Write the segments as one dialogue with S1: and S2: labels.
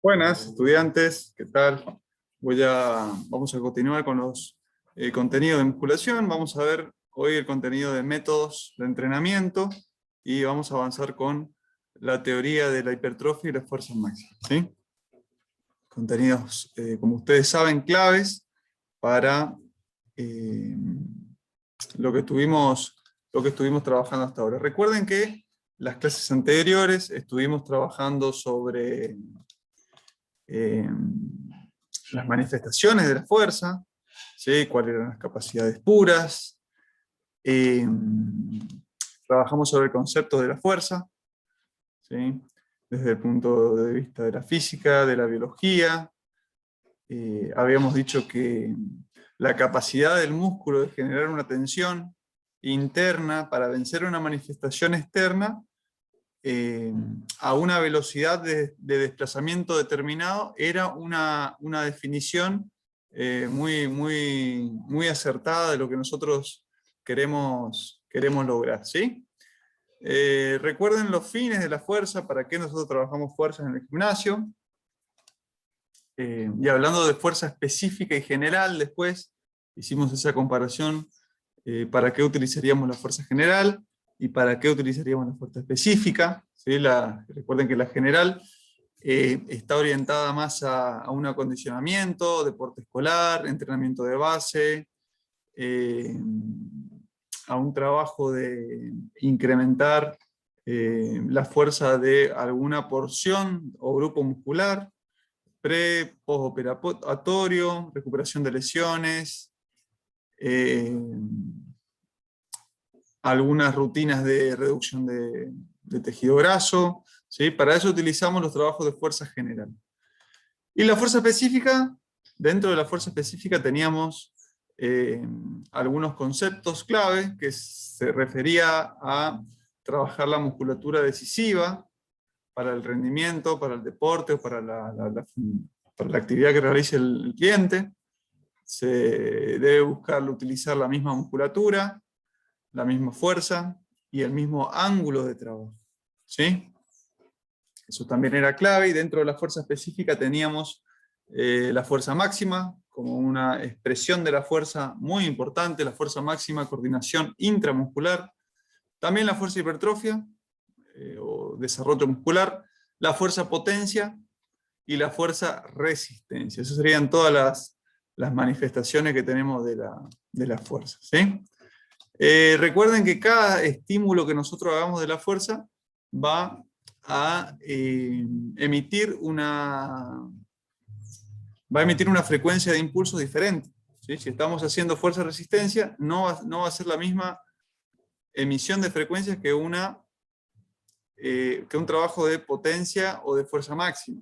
S1: Buenas, estudiantes, ¿qué tal? Vamos a continuar con los contenidos de musculación. Vamos a ver hoy el contenido de métodos de entrenamiento y vamos a avanzar con la teoría de la hipertrofia y las fuerzas máximas, ¿sí? Contenidos, como ustedes saben, claves para lo que estuvimos trabajando hasta ahora. Recuerden que las clases anteriores estuvimos trabajando sobre las manifestaciones de la fuerza, ¿sí? Cuáles eran las capacidades puras. Trabajamos sobre el concepto de la fuerza, ¿sí? Desde el punto de vista de la física, de la biología. Habíamos dicho que la capacidad del músculo de generar una tensión interna para vencer una manifestación externa a una velocidad de desplazamiento determinado era una definición muy acertada de lo que nosotros queremos lograr, ¿sí? Recuerden los fines de la fuerza, para qué nosotros trabajamos fuerzas en el gimnasio. Y hablando de fuerza específica y general, después hicimos esa comparación, para qué utilizaríamos la fuerza general y para qué utilizaríamos la fuerza específica, ¿sí? Recuerden que la general está orientada más a un acondicionamiento, deporte escolar, entrenamiento de base, a un trabajo de incrementar la fuerza de alguna porción o grupo muscular, postoperatorio, recuperación de lesiones, algunas rutinas de reducción de tejido graso, ¿sí? Para eso utilizamos los trabajos de fuerza general. Y la fuerza específica, dentro de la fuerza específica teníamos algunos conceptos clave que se refería a trabajar la musculatura decisiva para el rendimiento, para el deporte o para la actividad que realice el cliente. Se debe buscar utilizar la misma musculatura, la misma fuerza y el mismo ángulo de trabajo, ¿sí? Eso también era clave, y dentro de la fuerza específica teníamos la fuerza máxima como una expresión de la fuerza muy importante, la fuerza máxima, coordinación intramuscular, también la fuerza hipertrofia o desarrollo muscular, la fuerza potencia y la fuerza resistencia. Esas serían todas las manifestaciones que tenemos de la fuerza, ¿sí? Recuerden que cada estímulo que nosotros hagamos de la fuerza va a emitir una frecuencia de impulsos diferente, ¿sí? Si estamos haciendo fuerza-resistencia, no va a ser la misma emisión de frecuencias que un trabajo de potencia o de fuerza máxima,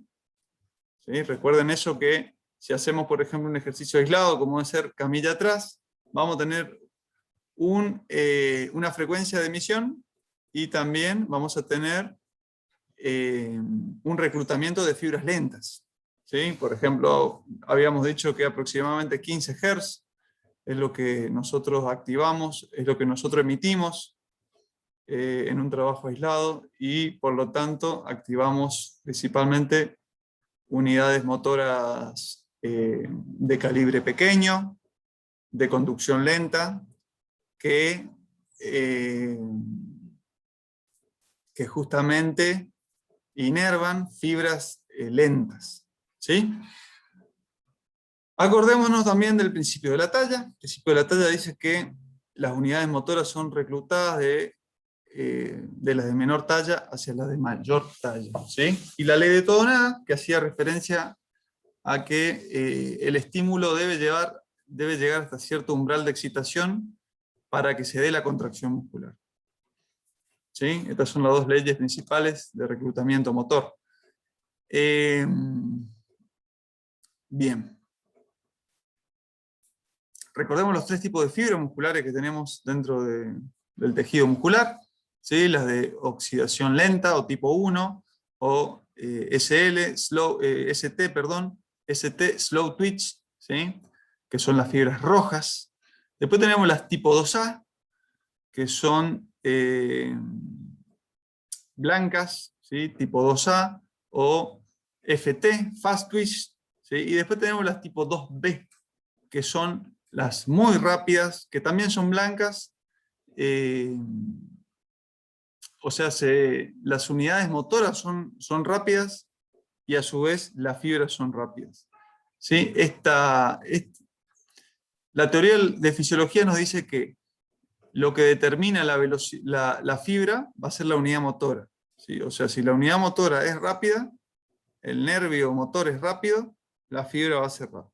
S1: ¿sí? Recuerden eso, que si hacemos, por ejemplo, un ejercicio aislado, como hacer camilla atrás, vamos a tener una frecuencia de emisión, y también vamos a tener un reclutamiento de fibras lentas, ¿sí? Por ejemplo, habíamos dicho que aproximadamente 15 Hz es lo que nosotros activamos, es lo que nosotros emitimos en un trabajo aislado, y por lo tanto activamos principalmente unidades motoras de calibre pequeño, de conducción lenta, que justamente inervan fibras lentas, ¿sí? Acordémonos también del principio de la talla. El principio de la talla dice que las unidades motoras son reclutadas de las de menor talla hacia las de mayor talla, ¿sí? Y la ley de todo o nada, que hacía referencia a que el estímulo debe llegar hasta cierto umbral de excitación para que se dé la contracción muscular, ¿sí? Estas son las dos leyes principales de reclutamiento motor. Bien. Recordemos los tres tipos de fibras musculares que tenemos dentro del tejido muscular, ¿sí? Las de oxidación lenta o tipo 1, o ST, slow twitch, ¿sí? Que son las fibras rojas. Después tenemos las tipo 2A, que son blancas, ¿sí? Tipo 2A, o FT, Fast Twitch, ¿sí? Y después tenemos las tipo 2B, que son las muy rápidas, que también son blancas. O sea, las unidades motoras son rápidas y a su vez las fibras son rápidas. ¿Sí? La teoría de fisiología nos dice que lo que determina la fibra va a ser la unidad motora. ¿Sí? O sea, si la unidad motora es rápida, el nervio motor es rápido, la fibra va a ser rápida.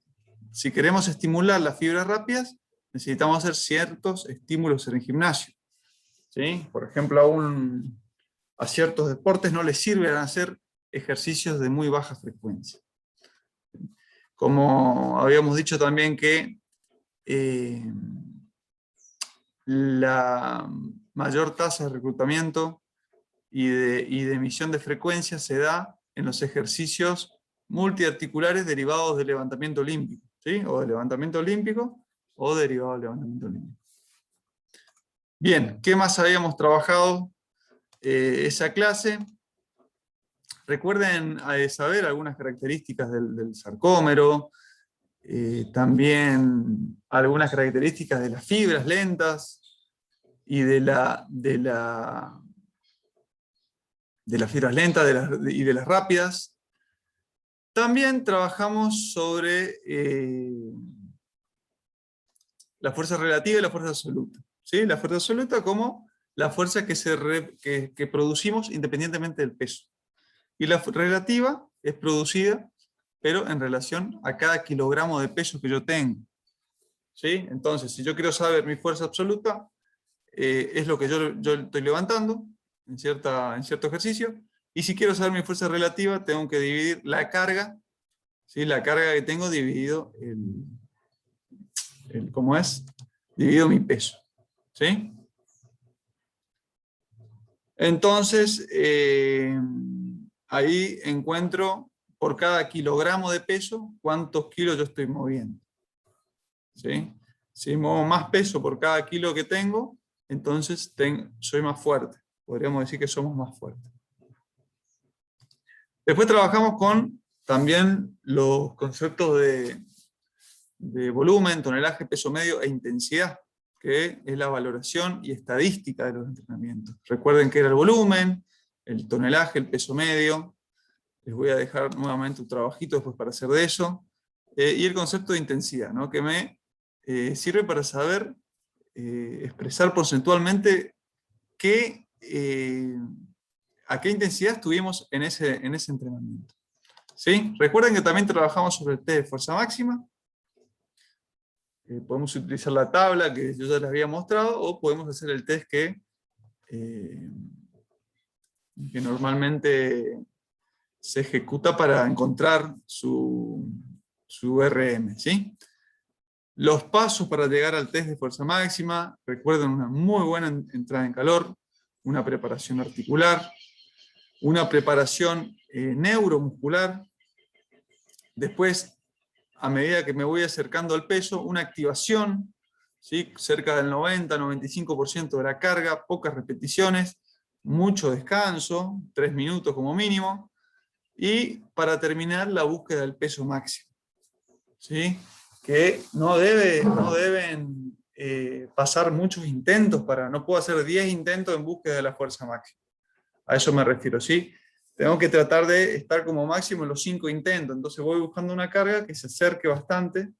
S1: Si queremos estimular las fibras rápidas, necesitamos hacer ciertos estímulos en el gimnasio. ¿Sí? Por ejemplo, a ciertos deportes no les sirven hacer ejercicios de muy baja frecuencia. Como habíamos dicho también que la mayor tasa de reclutamiento y de emisión de frecuencia se da en los ejercicios multiarticulares derivados del levantamiento olímpico, ¿sí? O del levantamiento olímpico o derivado del levantamiento olímpico. Bien, ¿qué más habíamos trabajado esa clase? Recuerden saber algunas características del sarcómero, también algunas características de las fibras lentas y de las fibras lentas y de las rápidas. También trabajamos sobre la fuerza relativa y la fuerza absoluta. ¿Sí? La fuerza absoluta como la fuerza que producimos independientemente del peso. Y la relativa es producida, pero en relación a cada kilogramo de peso que yo tengo. ¿Sí? Entonces, si yo quiero saber mi fuerza absoluta, es lo que yo estoy levantando en cierto ejercicio, y si quiero saber mi fuerza relativa, tengo que dividir la carga, ¿sí? La carga que tengo dividido ¿cómo es? Dividido mi peso. ¿Sí? Entonces, ahí encuentro por cada kilogramo de peso cuántos kilos yo estoy moviendo. ¿Sí? Si muevo más peso por cada kilo que tengo, entonces soy más fuerte. Podríamos decir que somos más fuertes. Después trabajamos con también los conceptos de volumen, tonelaje, peso medio e intensidad, que es la valoración y estadística de los entrenamientos. Recuerden que era el volumen, el tonelaje, el peso medio. Les voy a dejar nuevamente un trabajito después para hacer de eso. Y el concepto de intensidad, ¿no? Que me sirve para saber expresar porcentualmente a qué intensidad estuvimos en ese entrenamiento. ¿Sí? Recuerden que también trabajamos sobre el test de fuerza máxima. Podemos utilizar la tabla que yo ya les había mostrado, o podemos hacer el test que normalmente se ejecuta para encontrar su RM. ¿Sí? Los pasos para llegar al test de fuerza máxima: recuerden una muy buena entrada en calor, una preparación articular, una preparación neuromuscular, después, a medida que me voy acercando al peso, una activación, ¿sí? Cerca del 90-95% de la carga, pocas repeticiones, mucho descanso, 3 minutos como mínimo, y para terminar la búsqueda del peso máximo. ¿Sí? Que no deben pasar muchos intentos no puedo hacer 10 intentos en búsqueda de la fuerza máxima. A eso me refiero, ¿sí? Tengo que tratar de estar como máximo en los 5 intentos, entonces voy buscando una carga que se acerque bastante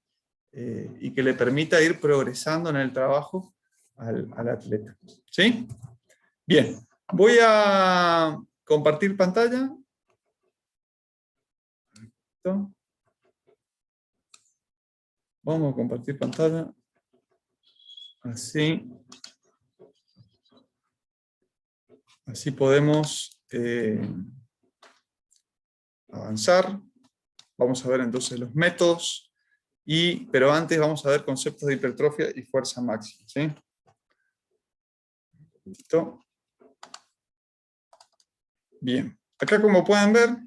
S1: y que le permita ir progresando en el trabajo al atleta. ¿Sí? Bien, voy a compartir pantalla. ¿Listo? Vamos a compartir pantalla. Así podemos avanzar. Vamos a ver entonces los métodos, pero antes vamos a ver conceptos de hipertrofia y fuerza máxima. ¿Sí? ¿Listo? Bien. Acá, como pueden ver,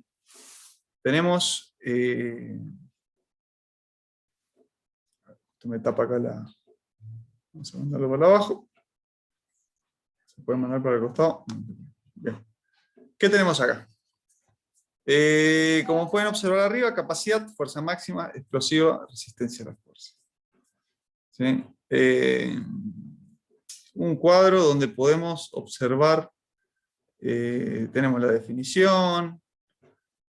S1: tenemos... esto me tapa acá vamos a mandarlo para abajo. Se puede mandar para el costado. Bien. ¿Qué tenemos acá? Como pueden observar arriba, capacidad, fuerza máxima, explosiva, resistencia a la fuerza. ¿Sí? Un cuadro donde podemos observar, tenemos la definición,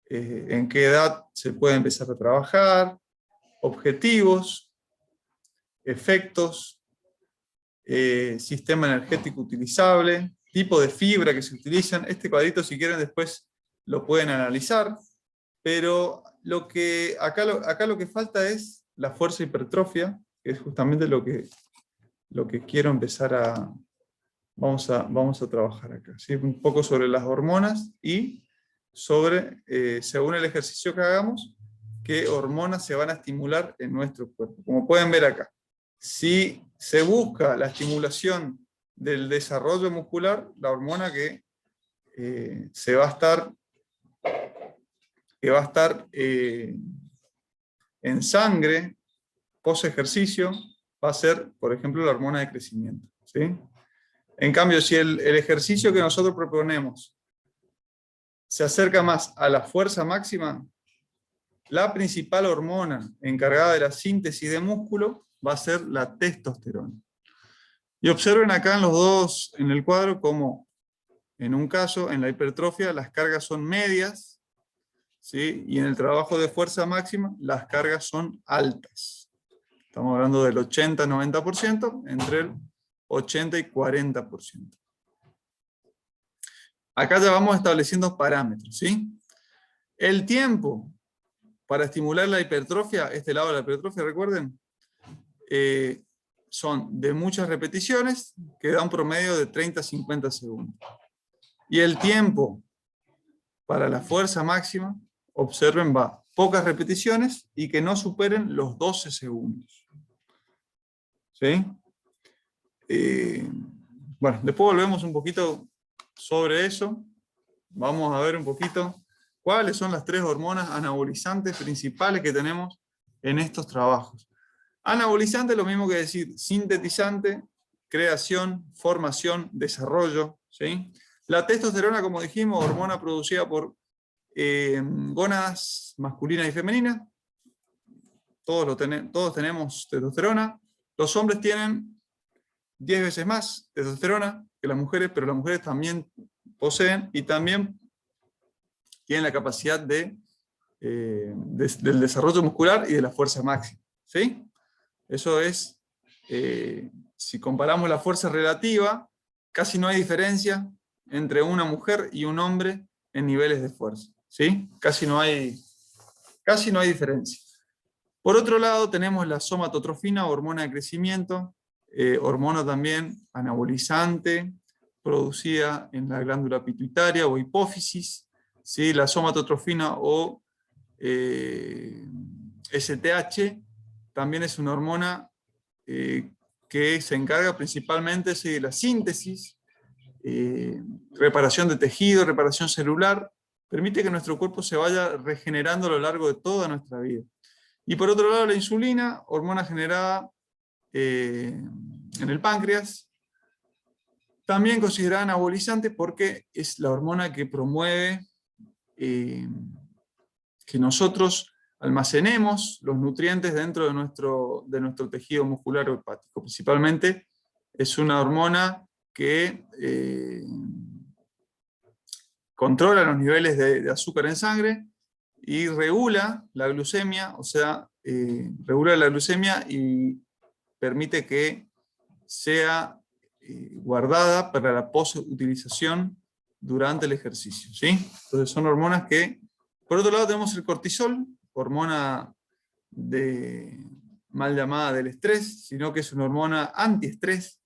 S1: en qué edad se puede empezar a trabajar, objetivos, efectos, sistema energético utilizable, tipo de fibra que se utilizan. Este cuadrito, si quieren, después lo pueden analizar, pero acá lo que falta es la fuerza hipertrofia, que es justamente lo que quiero empezar a... Vamos a trabajar acá, ¿sí? Un poco sobre las hormonas y sobre, según el ejercicio que hagamos, qué hormonas se van a estimular en nuestro cuerpo. Como pueden ver acá, si se busca la estimulación del desarrollo muscular, la hormona que va a estar en sangre post ejercicio, va a ser, por ejemplo, la hormona de crecimiento, ¿sí? En cambio, si el ejercicio que nosotros proponemos se acerca más a la fuerza máxima, la principal hormona encargada de la síntesis de músculo va a ser la testosterona. Y observen acá en el cuadro, como en un caso, en la hipertrofia, las cargas son medias, ¿sí? Y en el trabajo de fuerza máxima, las cargas son altas. Estamos hablando del 80-90%, entre el 80 y 40%. Acá ya vamos estableciendo parámetros, ¿sí? El tiempo para estimular la hipertrofia, este lado de la hipertrofia, recuerden, son de muchas repeticiones, que da un promedio de 30 a 50 segundos. Y el tiempo para la fuerza máxima, observen, va pocas repeticiones y que no superen los 12 segundos. ¿Sí? Bueno, después volvemos un poquito sobre eso. Vamos a ver un poquito cuáles son las 3 hormonas anabolizantes principales que tenemos en estos trabajos. Anabolizante es lo mismo que decir sintetizante, creación, formación, desarrollo, ¿sí? La testosterona, como dijimos, hormona producida por gónadas masculinas y femeninas. Todos tenemos testosterona. Los hombres tienen 10 veces más testosterona que las mujeres, pero las mujeres también poseen y también tienen la capacidad del desarrollo muscular y de la fuerza máxima, ¿sí? Eso es, si comparamos la fuerza relativa, casi no hay diferencia entre una mujer y un hombre en niveles de fuerza, ¿sí? Casi no hay diferencia. Por otro lado, tenemos la somatotrofina, hormona de crecimiento, hormona también anabolizante, producida en la glándula pituitaria o hipófisis, ¿sí? La somatotrofina o STH también es una hormona que se encarga principalmente de la síntesis, reparación de tejido, reparación celular, permite que nuestro cuerpo se vaya regenerando a lo largo de toda nuestra vida. Y por otro lado, la insulina, hormona generada en el páncreas, también considerada anabolizante porque es la hormona que promueve que nosotros almacenemos los nutrientes dentro de nuestro tejido muscular o hepático. Principalmente es una hormona que controla los niveles de azúcar en sangre y regula la glucemia, o sea, regula la glucemia y permite que sea guardada para la posutilización durante el ejercicio, ¿sí? Entonces son hormonas que... Por otro lado tenemos el cortisol, hormona mal llamada del estrés, sino que es una hormona antiestrés,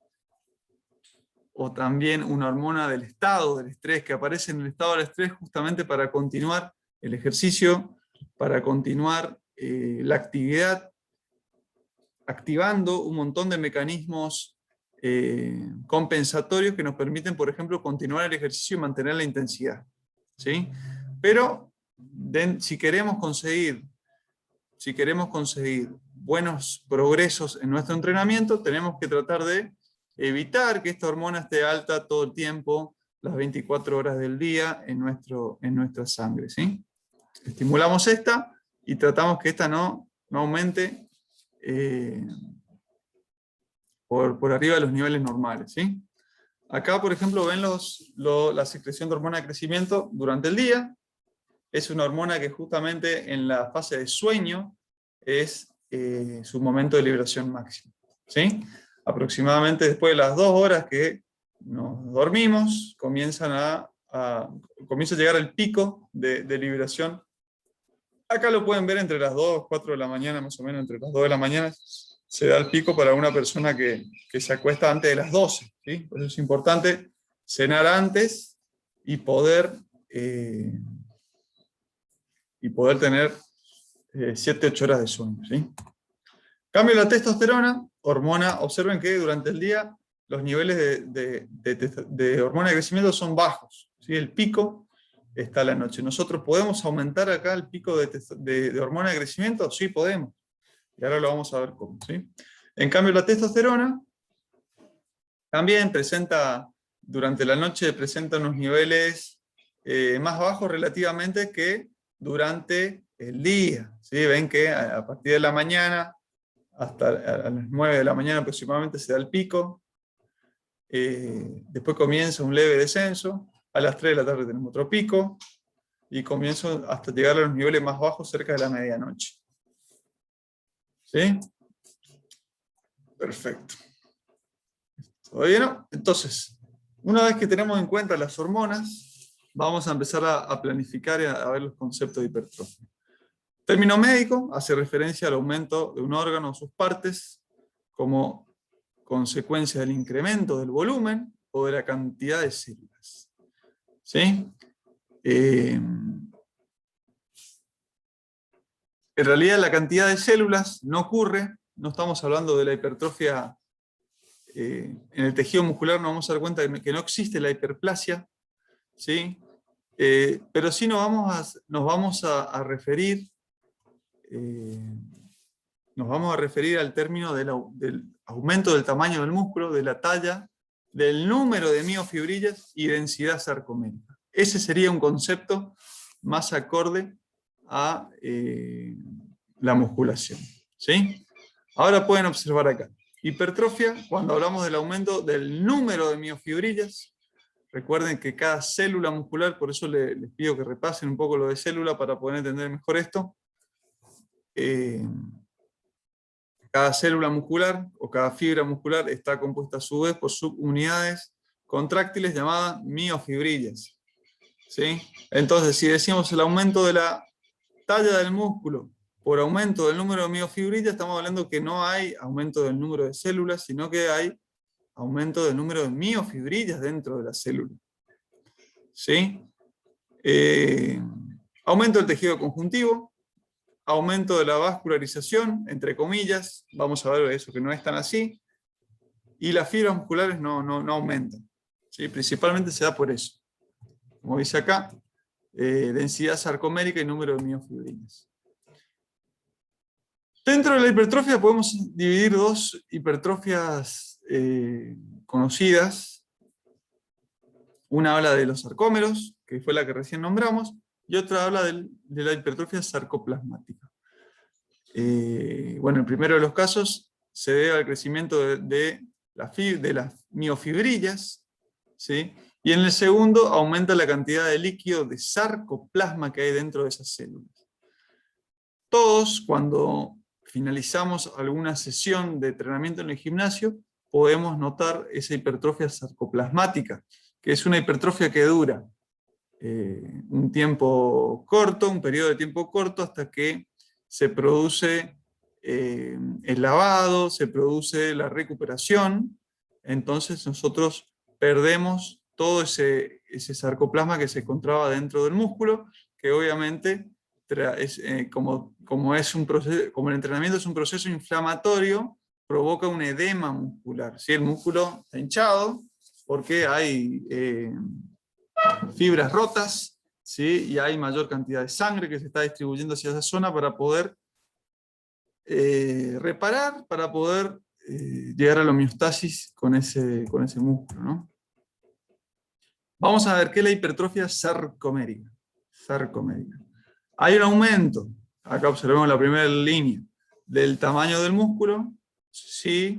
S1: o también una hormona del estado del estrés, que aparece en el estado del estrés justamente para continuar el ejercicio, para continuar la actividad, activando un montón de mecanismos compensatorios que nos permiten, por ejemplo, continuar el ejercicio y mantener la intensidad, ¿sí? Pero si queremos conseguir buenos progresos en nuestro entrenamiento, tenemos que tratar de evitar que esta hormona esté alta todo el tiempo, las 24 horas del día en nuestra sangre, ¿sí? estimulamos esta y tratamos que esta no aumente por arriba de los niveles normales, ¿sí? Acá, por ejemplo, ven la secreción de hormona de crecimiento durante el día. Es una hormona que justamente en la fase de sueño es su momento de liberación máximo, ¿sí? Aproximadamente después de las 2 horas que nos dormimos, comienza a llegar el pico de liberación. Acá lo pueden ver entre las 2, 4 de la mañana, más o menos entre las 2 de la mañana, se da el pico para una persona que se acuesta antes de las 12, ¿sí? Por eso es importante cenar antes y poder tener 7, 8 horas de sueño, ¿sí? Cambio la testosterona, hormona, observen que durante el día los niveles de hormona de crecimiento son bajos, ¿sí? El pico está a la noche. ¿Nosotros podemos aumentar acá el pico de hormona de crecimiento? Sí, podemos. Y ahora lo vamos a ver cómo, ¿sí? En cambio la testosterona también durante la noche presenta unos niveles más bajos relativamente que durante el día, ¿sí? Ven que a partir de la mañana hasta a las 9 de la mañana aproximadamente se da el pico, después comienza un leve descenso, a las 3 de la tarde tenemos otro pico, y comienzo hasta llegar a los niveles más bajos cerca de la medianoche. ¿Sí? Perfecto. ¿Todavía no? Entonces, una vez que tenemos en cuenta las hormonas, vamos a empezar a planificar y a ver los conceptos de hipertrofia. Término médico hace referencia al aumento de un órgano o sus partes como consecuencia del incremento del volumen o de la cantidad de células. ¿Sí? En realidad la cantidad de células no ocurre, no estamos hablando de la hipertrofia. En el tejido muscular nos vamos a dar cuenta que no existe la hiperplasia, ¿sí? Pero sí nos vamos a referir al término del aumento del tamaño del músculo, de la talla, del número de miofibrillas y densidad sarcomérica. Ese sería un concepto más acorde a la musculación, ¿sí? Ahora pueden observar acá. Hipertrofia, cuando hablamos del aumento del número de miofibrillas, recuerden que cada célula muscular, por eso les pido que repasen un poco lo de célula para poder entender mejor esto. Cada célula muscular o cada fibra muscular está compuesta a su vez por subunidades contráctiles llamadas miofibrillas, ¿sí? Entonces, si decimos el aumento de la talla del músculo por aumento del número de miofibrillas, estamos hablando que no hay aumento del número de células, sino que hay aumento del número de miofibrillas dentro de la célula. ¿Sí? Aumento del tejido conjuntivo, aumento de la vascularización, entre comillas, vamos a ver eso que no es tan así, y las fibras musculares no aumentan. ¿Sí? Principalmente se da por eso. Como dice acá, densidad sarcomérica y número de miofibrillas. Dentro de la hipertrofia podemos dividir dos hipertrofias conocidas. Una habla de los sarcómeros, que fue la que recién nombramos, y otra habla de la hipertrofia sarcoplasmática. Bueno, el primero de los casos se debe al crecimiento de las miofibrillas, ¿sí? Y en el segundo aumenta la cantidad de líquido de sarcoplasma que hay dentro de esas células. Todos, cuando finalizamos alguna sesión de entrenamiento en el gimnasio, podemos notar esa hipertrofia sarcoplasmática, que es una hipertrofia que dura un tiempo corto, un periodo de tiempo corto, hasta que se produce el lavado, se produce la recuperación, entonces nosotros perdemos todo ese sarcoplasma que se encontraba dentro del músculo, que obviamente como el entrenamiento es un proceso inflamatorio, provoca un edema muscular. ¿Sí? El músculo está hinchado porque hay fibras rotas, ¿sí? Y hay mayor cantidad de sangre que se está distribuyendo hacia esa zona para poder reparar, para poder llegar a la homeostasis con ese músculo, ¿no? Vamos a ver qué es la hipertrofia sarcomérica. Hay un aumento, acá observemos la primera línea, del tamaño del músculo, sí,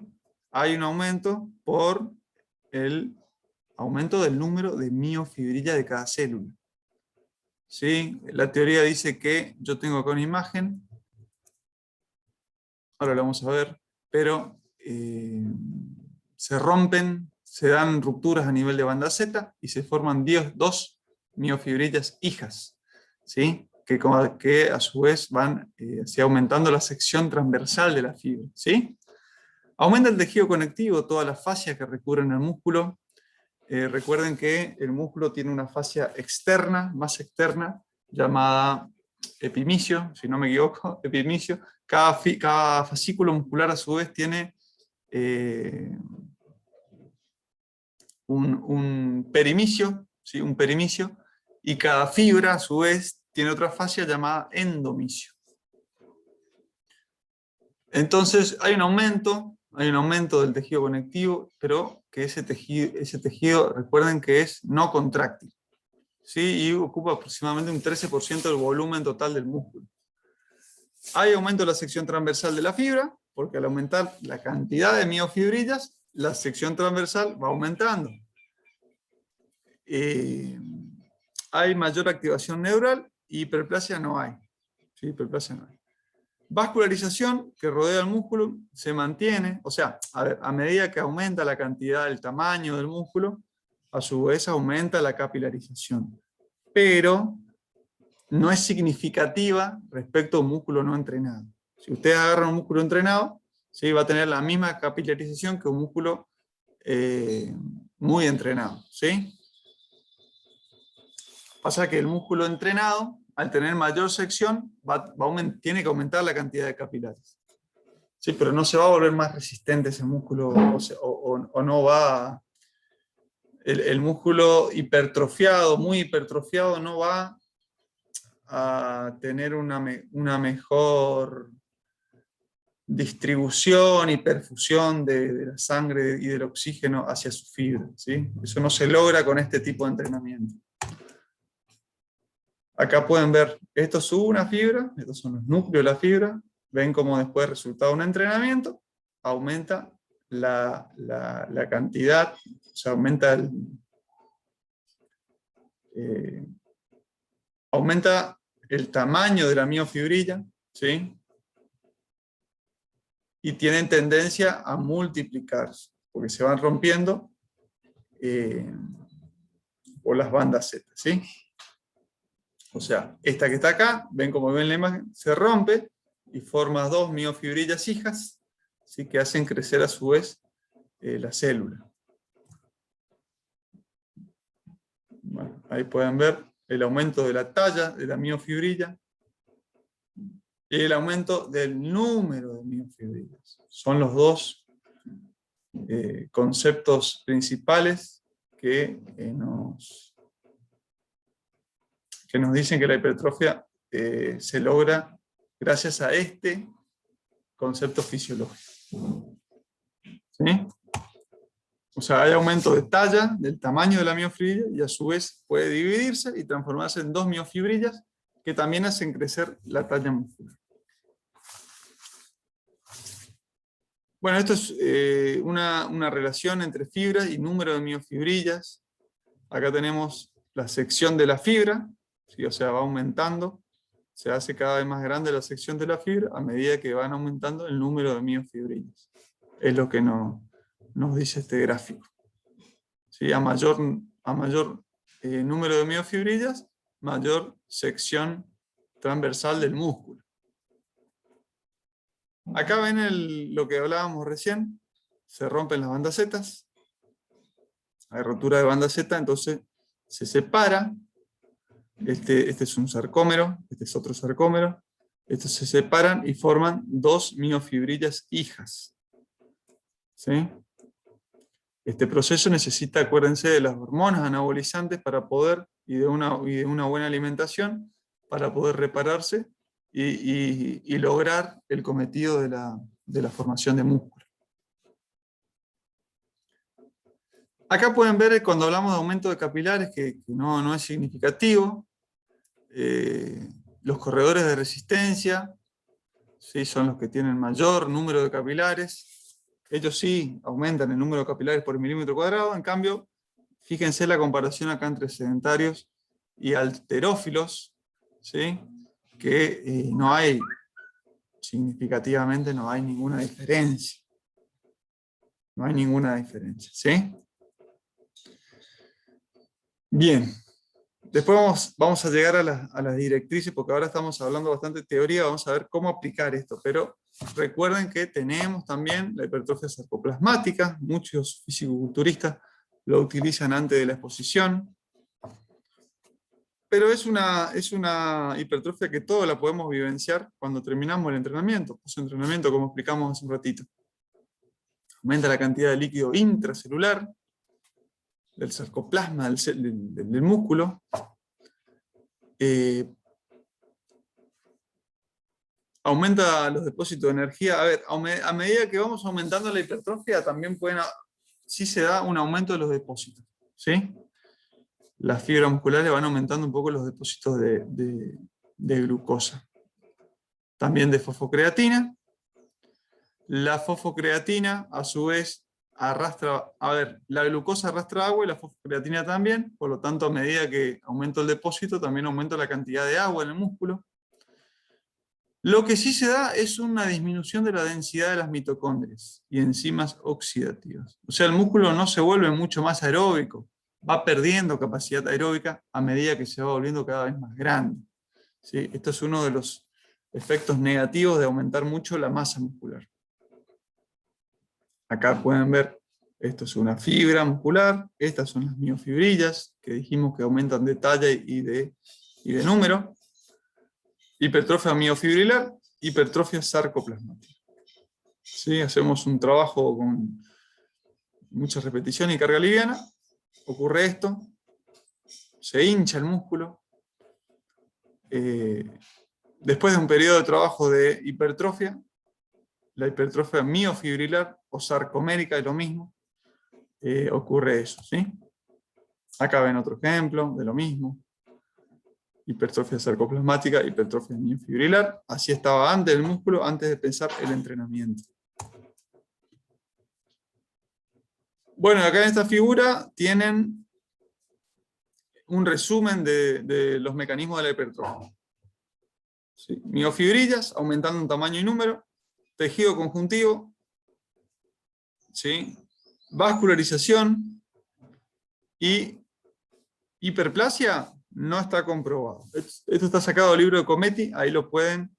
S1: hay un aumento por el aumento del número de miofibrillas de cada célula. ¿Sí? La teoría dice que, yo tengo acá una imagen, ahora la vamos a ver, pero se rompen, se dan rupturas a nivel de banda Z y se forman dos miofibrillas hijas, ¿sí? que a su vez van así aumentando la sección transversal de la fibra. ¿Sí? Aumenta el tejido conectivo, todas las fascias que recubren el músculo. Recuerden que el músculo tiene una fascia externa, más externa, llamada epimicio, si no me equivoco, epimicio. Cada fascículo muscular a su vez tiene un perimicio, ¿sí? Un perimicio, y cada fibra a su vez tiene otra fascia llamada endomicio. Entonces hay un aumento del tejido conectivo, pero que ese tejido recuerden que es no contráctil, ¿sí? Y ocupa aproximadamente un 13% del volumen total del músculo. Hay aumento de la sección transversal de la fibra, porque al aumentar la cantidad de miofibrillas, la sección transversal va aumentando. Hay mayor activación neural y hiperplasia no hay. ¿Sí? Hiperplasia no hay. Vascularización que rodea el músculo se mantiene, o sea, a medida que aumenta la cantidad, el tamaño del músculo, a su vez aumenta la capilarización. Pero no es significativa respecto a un músculo no entrenado. Si ustedes agarran un músculo entrenado, ¿sí? Va a tener la misma capilarización que un músculo muy entrenado. ¿Sí? Pasa que el músculo entrenado, al tener mayor sección, tiene que aumentar la cantidad de capilares. ¿Sí? Pero no se va a volver más resistente ese músculo, o no va... El músculo hipertrofiado, muy hipertrofiado, no va a tener una mejor distribución y perfusión de la sangre y del oxígeno hacia su fibra. ¿Sí? Eso no se logra con este tipo de entrenamiento. Acá pueden ver, esto es una fibra, estos son los núcleos de la fibra, ven cómo después, resultado de un entrenamiento, aumenta la cantidad, o sea, aumenta el tamaño de la miofibrilla, ¿sí? Y tienen tendencia a multiplicarse, porque se van rompiendo por las bandas Z, ¿sí? O sea, esta que está acá, ven como ven la imagen, se rompe y forma dos miofibrillas hijas, ¿sí? Que hacen crecer a su vez la célula. Bueno, ahí pueden ver el aumento de la talla de la miofibrilla y el aumento del número de miofibrillas. Son los dos conceptos principales que nos dicen que la hipertrofia se logra gracias a este concepto fisiológico. ¿Sí? O sea, hay aumento de talla, del tamaño de la miofibrilla, y a su vez puede dividirse y transformarse en dos miofibrillas que también hacen crecer la talla muscular. Bueno, esto es una relación entre fibras y número de miofibrillas. Acá tenemos la sección de la fibra, ¿sí? O sea, va aumentando, se hace cada vez más grande la sección de la fibra a medida que van aumentando el número de miofibrillas. Es lo que nos dice este gráfico. ¿Sí? A mayor número de miofibrillas, mayor sección transversal del músculo. Acá ven lo que hablábamos recién, se rompen las bandas Z, hay rotura de banda Z, entonces se separa, este es un sarcómero, este es otro sarcómero, estos se separan y forman dos miofibrillas hijas. ¿Sí? Este proceso necesita, acuérdense, de las hormonas anabolizantes para poder, y de una buena alimentación, para poder repararse y lograr el cometido de la formación de músculo. Acá pueden ver cuando hablamos de aumento de capilares que no es significativo. Los corredores de resistencia, ¿sí? Son los que tienen mayor número de capilares. Ellos sí aumentan el número de capilares por milímetro cuadrado. En cambio, fíjense la comparación acá entre sedentarios y halterófilos, ¿sí? Que no hay, significativamente no hay ninguna diferencia. No hay ninguna diferencia, ¿sí? Bien. Después vamos a llegar a las directrices, porque ahora estamos hablando bastante de teoría, vamos a ver cómo aplicar esto, pero recuerden que tenemos también la hipertrofia sarcoplasmática, muchos fisicoculturistas lo utilizan antes de la exposición, pero es una hipertrofia que todos la podemos vivenciar cuando terminamos el entrenamiento, post-entrenamiento, como explicamos hace un ratito. Aumenta la cantidad de líquido intracelular, del sarcoplasma, del músculo. Aumenta los depósitos de energía. A ver, a medida que vamos aumentando la hipertrofia, también sí se da un aumento de los depósitos, ¿sí? Las fibras musculares van aumentando un poco los depósitos de glucosa. También de fosfocreatina. La fosfocreatina, a su vez, la glucosa arrastra agua y la fosfocreatina también, por lo tanto, a medida que aumenta el depósito, también aumenta la cantidad de agua en el músculo. Lo que sí se da es una disminución de la densidad de las mitocondrias y enzimas oxidativas. O sea, el músculo no se vuelve mucho más aeróbico, va perdiendo capacidad aeróbica a medida que se va volviendo cada vez más grande. ¿Sí? Esto es uno de los efectos negativos de aumentar mucho la masa muscular. Acá pueden ver, esto es una fibra muscular, estas son las miofibrillas, que dijimos que aumentan de talla y de número. Hipertrofia miofibrilar, hipertrofia sarcoplasmática. ¿Sí? Hacemos un trabajo con mucha repetición y carga liviana, ocurre esto, se hincha el músculo. Después de un periodo de trabajo de hipertrofia, la hipertrofia miofibrilar o sarcomérica es lo mismo, ocurre eso, ¿sí? Acá ven otro ejemplo de lo mismo. Hipertrofia sarcoplasmática, hipertrofia miofibrilar. Así estaba antes el músculo, antes de pensar el entrenamiento. Bueno, acá en esta figura tienen un resumen de los mecanismos de la hipertrofia. ¿Sí? Miofibrillas, aumentando en tamaño y número. Tejido conjuntivo. ¿Sí? Vascularización. Y hiperplasia no está comprobado. Esto está sacado del libro de Cometti, ahí lo pueden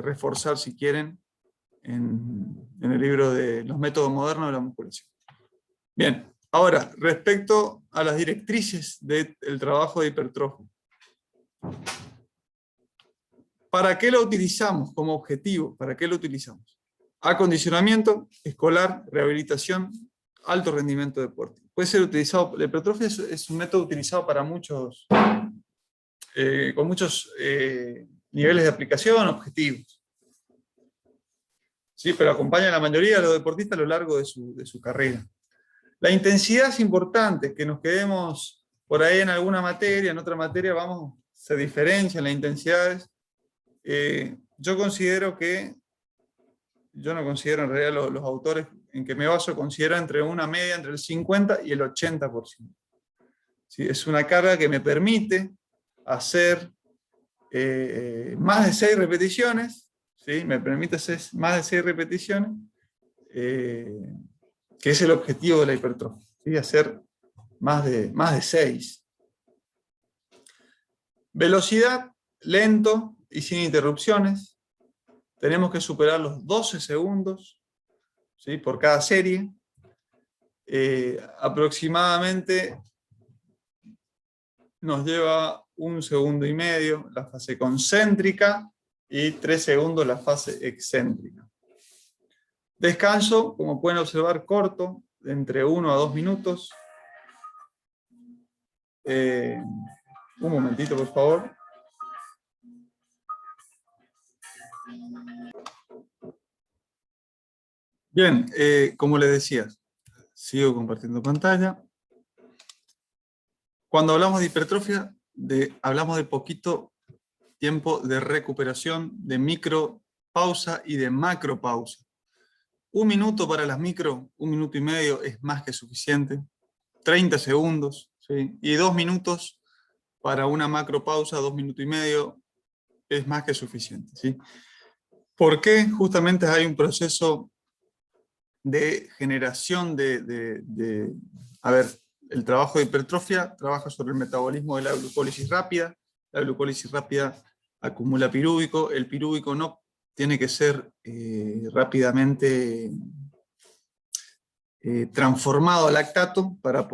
S1: reforzar si quieren en el libro de los métodos modernos de la musculación. Bien, ahora, respecto a las directrices del trabajo de hipertrofia. ¿Para qué lo utilizamos como objetivo? ¿Para qué lo utilizamos? Acondicionamiento escolar, rehabilitación, alto rendimiento deportivo. Puede ser utilizado, la hipertrofia es un método utilizado para muchos, con muchos niveles de aplicación, objetivos. Sí, pero acompaña a la mayoría de los deportistas a lo largo de su carrera. La intensidad es importante, que nos quedemos por ahí en alguna materia, en otra materia se diferencian las intensidades. Yo no considero en realidad los autores en que me baso, consideran entre una media entre el 50 y el 80%. ¿Sí? Es una carga que me permite hacer más de 6 repeticiones, ¿sí? Me permite hacer más de 6 repeticiones, que es el objetivo de la hipertrofia, ¿sí? Hacer más de 6. Velocidad, lento y sin interrupciones. Tenemos que superar los 12 segundos, ¿sí? Por cada serie. Aproximadamente nos lleva 1,5 segundos la fase concéntrica y 3 segundos la fase excéntrica. Descanso, como pueden observar, corto, de entre 1 a 2 minutos. Un momentito, por favor. Bien, como les decía, sigo compartiendo pantalla. Cuando hablamos de hipertrofia, hablamos de poquito tiempo de recuperación, de micropausa y de macropausa. 1 minuto para las micro, 1 minuto y medio es más que suficiente. 30 segundos, ¿sí? Y 2 minutos para una macropausa, 2 minutos y medio, es más que suficiente, ¿sí? ¿Por qué? Justamente hay un proceso de generación a ver, el trabajo de hipertrofia trabaja sobre el metabolismo de la glucólisis rápida. La glucólisis rápida acumula pirúvico. El pirúvico no tiene que ser rápidamente transformado a lactato para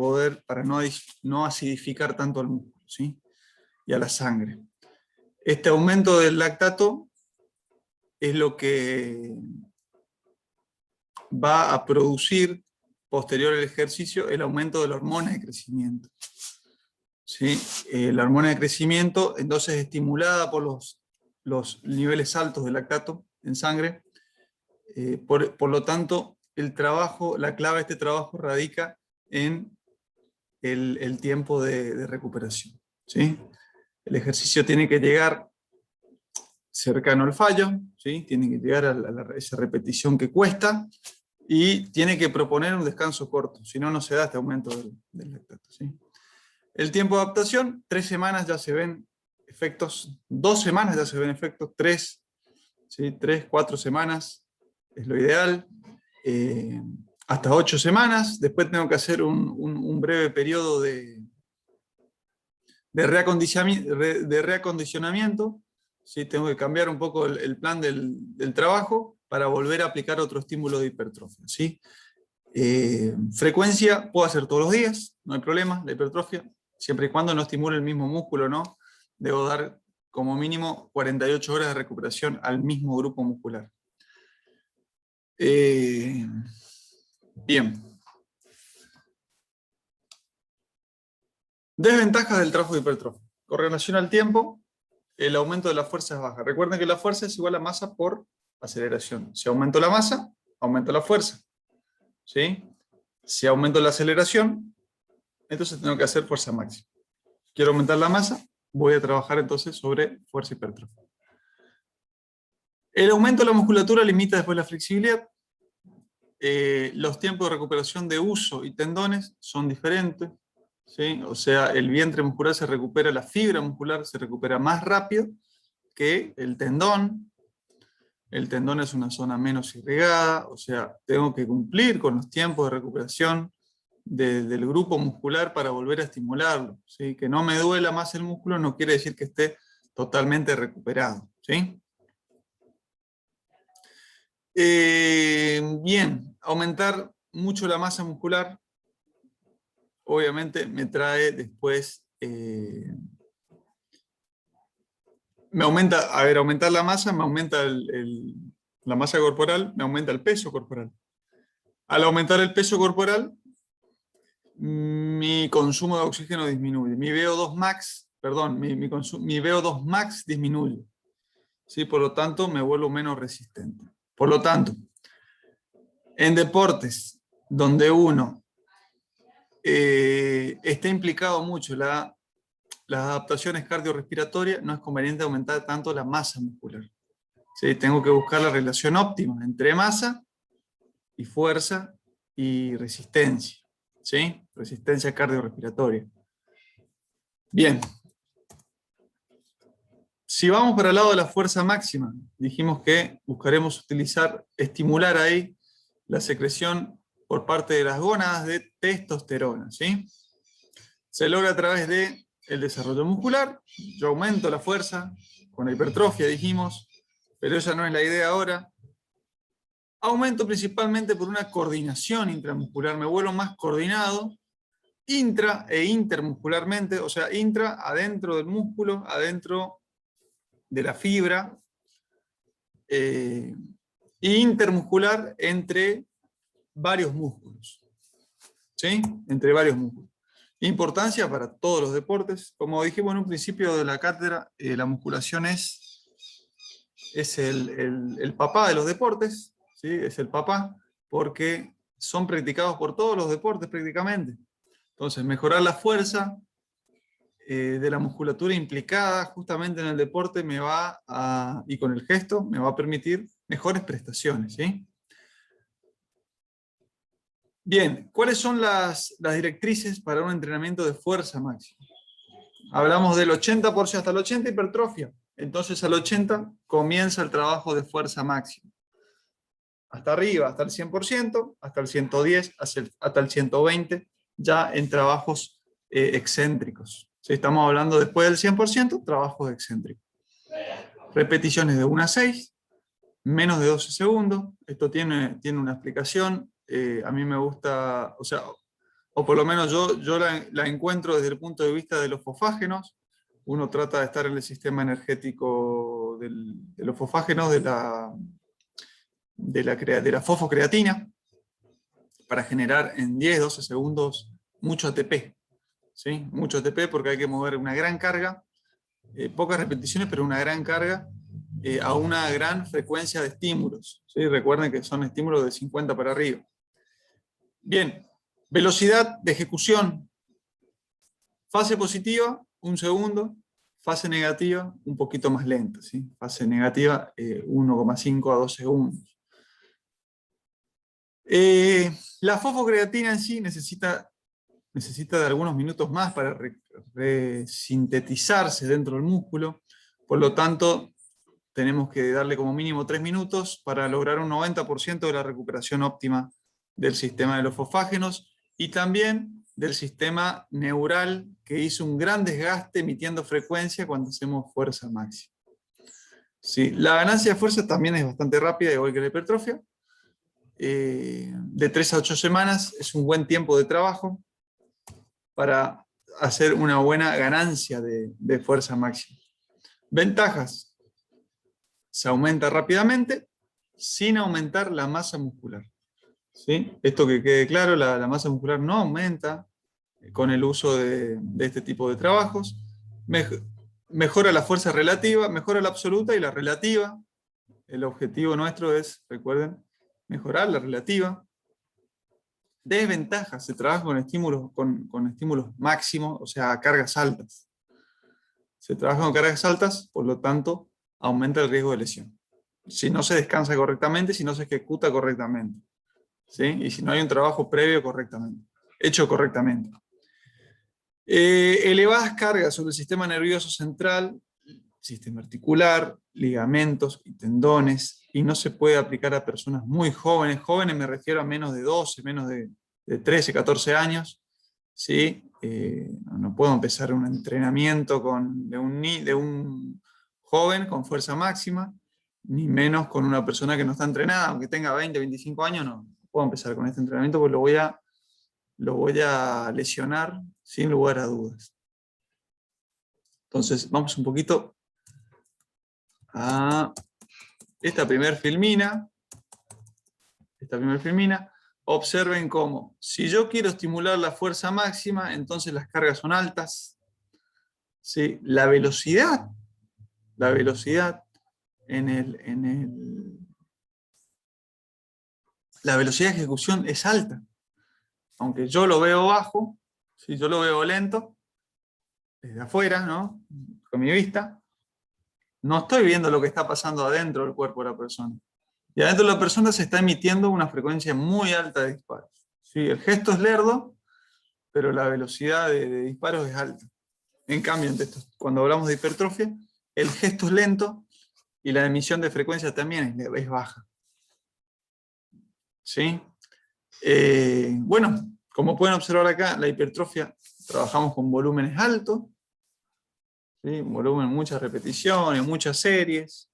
S1: no acidificar tanto al músculo, ¿sí? Y a la sangre. Este aumento del lactato es lo que va a producir, posterior al ejercicio, el aumento de la hormona de crecimiento. ¿Sí? La hormona de crecimiento, entonces, estimulada por los niveles altos de lactato en sangre. Por lo tanto, la clave de este trabajo radica en el tiempo de recuperación, ¿sí? El ejercicio tiene que llegar cercano al fallo, ¿sí? Tiene que llegar a esa repetición que cuesta, y tiene que proponer un descanso corto, si no, no se da este aumento del lactato, ¿sí? El tiempo de adaptación, 3 semanas ya se ven efectos, 2 semanas ya se ven efectos, 3, ¿sí? 3, 4 semanas es lo ideal, hasta 8 semanas, después tengo que hacer un breve periodo de reacondicionamiento, ¿sí? Tengo que cambiar un poco el plan del trabajo para volver a aplicar otro estímulo de hipertrofia, ¿sí? Frecuencia, puedo hacer todos los días, no hay problema, la hipertrofia, siempre y cuando no estimule el mismo músculo, ¿no? Debo dar como mínimo 48 horas de recuperación al mismo grupo muscular. Bien. Desventajas del trabajo de hipertrofia. Con relación al tiempo, el aumento de la fuerza es baja. Recuerden que la fuerza es igual a masa por aceleración. Si aumento la masa, aumento la fuerza, ¿sí? Si aumento la aceleración, entonces tengo que hacer fuerza máxima. Quiero aumentar la masa, voy a trabajar entonces sobre fuerza hipertrofia. El aumento de la musculatura limita después la flexibilidad. Los tiempos de recuperación de uso y tendones son diferentes, ¿sí? O sea, el vientre muscular se recupera, la fibra muscular se recupera más rápido que el tendón. El tendón es una zona menos irrigada, o sea, tengo que cumplir con los tiempos de recuperación del grupo muscular para volver a estimularlo, ¿sí? Que no me duela más el músculo no quiere decir que esté totalmente recuperado, ¿sí? Bien, aumentar mucho la masa muscular obviamente me trae después, aumentar la masa me aumenta la masa corporal, me aumenta el peso corporal. Al aumentar el peso corporal, mi consumo de oxígeno disminuye, mi VO2 max, perdón, mi VO2 max disminuye, ¿sí? Por lo tanto me vuelvo menos resistente. Por lo tanto, en deportes donde uno está implicado mucho las adaptaciones cardiorrespiratorias, no es conveniente aumentar tanto la masa muscular, ¿sí? Tengo que buscar la relación óptima entre masa y fuerza y resistencia, ¿sí? Resistencia cardiorrespiratoria. Bien. Si vamos para el lado de la fuerza máxima, dijimos que buscaremos estimular ahí la secreción por parte de las gónadas de testosterona, ¿sí? Se logra a través del desarrollo muscular. Yo aumento la fuerza con la hipertrofia, dijimos, pero esa no es la idea ahora. Aumento principalmente por una coordinación intramuscular, me vuelvo más coordinado, intra e intermuscularmente, o sea, intra adentro del músculo, adentro de la fibra, e intermuscular entre varios músculos, ¿sí? Entre varios músculos. Importancia para todos los deportes. Como dijimos en un principio de la cátedra, la musculación es el papá de los deportes, ¿sí? Es el papá, porque son practicados por todos los deportes prácticamente. Entonces, mejorar la fuerza de la musculatura implicada justamente en el deporte y con el gesto me va a permitir mejores prestaciones, ¿sí? Bien, ¿cuáles son las directrices para un entrenamiento de fuerza máxima? Hablamos del 80%, hasta el 80 hipertrofia. Entonces al 80 comienza el trabajo de fuerza máxima. Hasta arriba, hasta el 100%, hasta el 110, hasta el 120, ya en trabajos excéntricos. Si estamos hablando después del 100%, trabajos excéntricos. Repeticiones de 1 a 6, menos de 12 segundos. Esto tiene una explicación. A mí me gusta, o por lo menos yo la encuentro desde el punto de vista de los fosfágenos. Uno trata de estar en el sistema energético de los fosfágenos, de la fosfocreatina, para generar en 10-12 segundos mucho ATP. ¿Sí? Mucho ATP porque hay que mover una gran carga, pocas repeticiones, pero una gran carga, a una gran frecuencia de estímulos. ¿Sí? Recuerden que son estímulos de 50 para arriba. Bien, velocidad de ejecución. Fase positiva, 1 segundo. Fase negativa, un poquito más lenta. ¿Sí? Fase negativa, 1,5 a 2 segundos. La fosfocreatina en sí necesita de algunos minutos más para resintetizarse dentro del músculo. Por lo tanto, tenemos que darle como mínimo 3 minutos para lograr un 90% de la recuperación óptima del sistema de los fosfágenos y también del sistema neural, que hizo un gran desgaste emitiendo frecuencia cuando hacemos fuerza máxima. Sí, la ganancia de fuerza también es bastante rápida, igual que la hipertrofia. De 3 a 8 semanas es un buen tiempo de trabajo para hacer una buena ganancia de fuerza máxima. Ventajas: se aumenta rápidamente sin aumentar la masa muscular. ¿Sí? Esto que quede claro, la masa muscular no aumenta con el uso de este tipo de trabajos. Mejora la fuerza relativa, mejora la absoluta y la relativa. El objetivo nuestro es, recuerden, mejorar la relativa. Desventajas: se trabaja con estímulos máximos, o sea, cargas altas. Se trabaja con cargas altas, por lo tanto, aumenta el riesgo de lesión. Si no se descansa correctamente, si no se ejecuta correctamente. ¿Sí? Y si no hay un trabajo previo hecho correctamente. Elevadas cargas sobre el sistema nervioso central, sistema articular, ligamentos y tendones, y no se puede aplicar a personas muy jóvenes. Jóvenes me refiero a menos de 12, menos de 13, 14 años. ¿Sí? No puedo empezar un entrenamiento de un joven con fuerza máxima, ni menos con una persona que no está entrenada, aunque tenga 20, 25 años, no puedo empezar con este entrenamiento porque lo voy a lesionar sin lugar a dudas. Entonces vamos un poquito a esta primer filmina. Observen cómo, si yo quiero estimular la fuerza máxima, entonces las cargas son altas. ¿Sí? La velocidad la velocidad de ejecución es alta. Aunque yo lo veo bajo, si yo lo veo lento, desde afuera, ¿no? Con mi vista, no estoy viendo lo que está pasando adentro del cuerpo de la persona. Y adentro de la persona se está emitiendo una frecuencia muy alta de disparos. ¿Sí? El gesto es lerdo, pero la velocidad de disparos es alta. En cambio, cuando hablamos de hipertrofia, el gesto es lento y la emisión de frecuencia también es baja. ¿Sí? Bueno, como pueden observar acá, la hipertrofia trabajamos con volúmenes altos, ¿sí? Volumen, muchas repeticiones, muchas series.